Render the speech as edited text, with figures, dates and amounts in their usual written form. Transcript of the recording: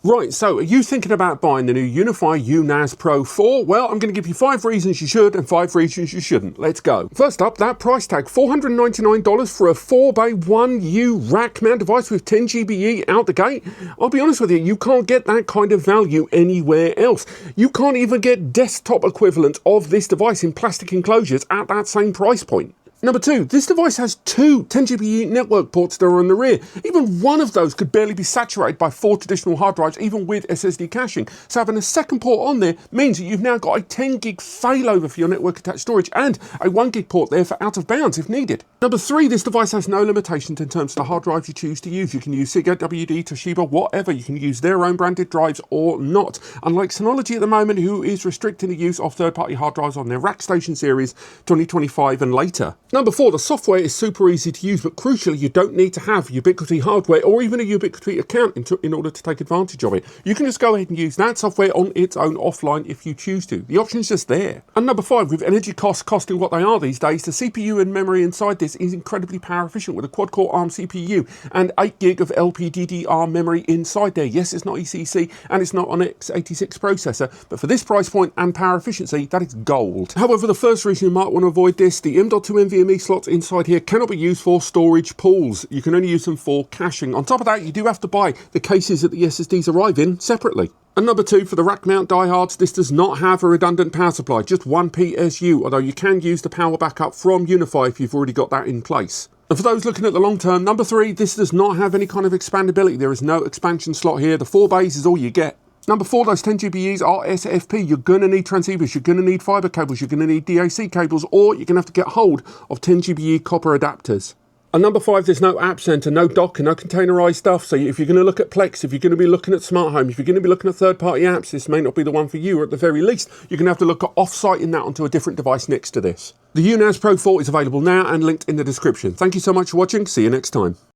Right, so are you thinking about buying the new UNIFI U-NAS Pro 4? Well, I'm going to give you 5 reasons you should and 5 reasons you shouldn't. Let's go. First up, that price tag, $499 for a 4-bay 1U rack mount device with 10 GBE out the gate. I'll be honest with you, you can't get that kind of value anywhere else. You can't even get desktop equivalent of this device in plastic enclosures at that same price point. Number 2, this device has 2 10 GBE network ports that are on the rear. Even one of those could barely be saturated by 4 traditional hard drives, even with SSD caching. So having a second port on there means that you've now got a 10 gig failover for your network attached storage and a 1 gig port there for out of bounds if needed. Number 3, this device has no limitations in terms of the hard drive you choose to use. You can use Seagate, WD, Toshiba, whatever. You can use their own branded drives or not. Unlike Synology at the moment, who is restricting the use of third-party hard drives on their Rackstation series 2025 and later. Number 4, the software is super easy to use, but crucially, you don't need to have Ubiquiti hardware or even a Ubiquiti account in order to take advantage of it. You can just go ahead and use that software on its own offline if you choose to. The option's just there. And number 5, with energy costs costing what they are these days, the CPU and memory inside this is incredibly power efficient with a quad-core ARM CPU and 8 gig of LPDDR memory inside there. Yes, it's not ECC and it's not an x86 processor, but for this price point and power efficiency, that is gold. However, the first reason you might want to avoid this, the M.2 NVMe slots inside here cannot be used for storage pools. You can only use them for caching. On top of that, you do have to buy the cases that the SSDs arrive in separately. And number 2, for the rack mount diehards, this does not have a redundant power supply, just one PSU, although you can use the power backup from UNIFI if you've already got that in place. And for those looking at the long term, number 3, this does not have any kind of expandability. There is no expansion slot here. The 4 bays is all you get. Number 4, those 10 GBEs are SFP. You're going to need transceivers, you're going to need fiber cables, you're going to need DAC cables, or you're going to have to get hold of 10 GBE copper adapters. And number 5, there's no app center, no Docker, no containerized stuff. So if you're going to look at Plex, if you're going to be looking at smart home, if you're going to be looking at third-party apps, this may not be the one for you, or at the very least, you're going to have to look at off-siting that onto a different device next to this. The UNAS Pro 4 is available now and linked in the description. Thank you so much for watching. See you next time.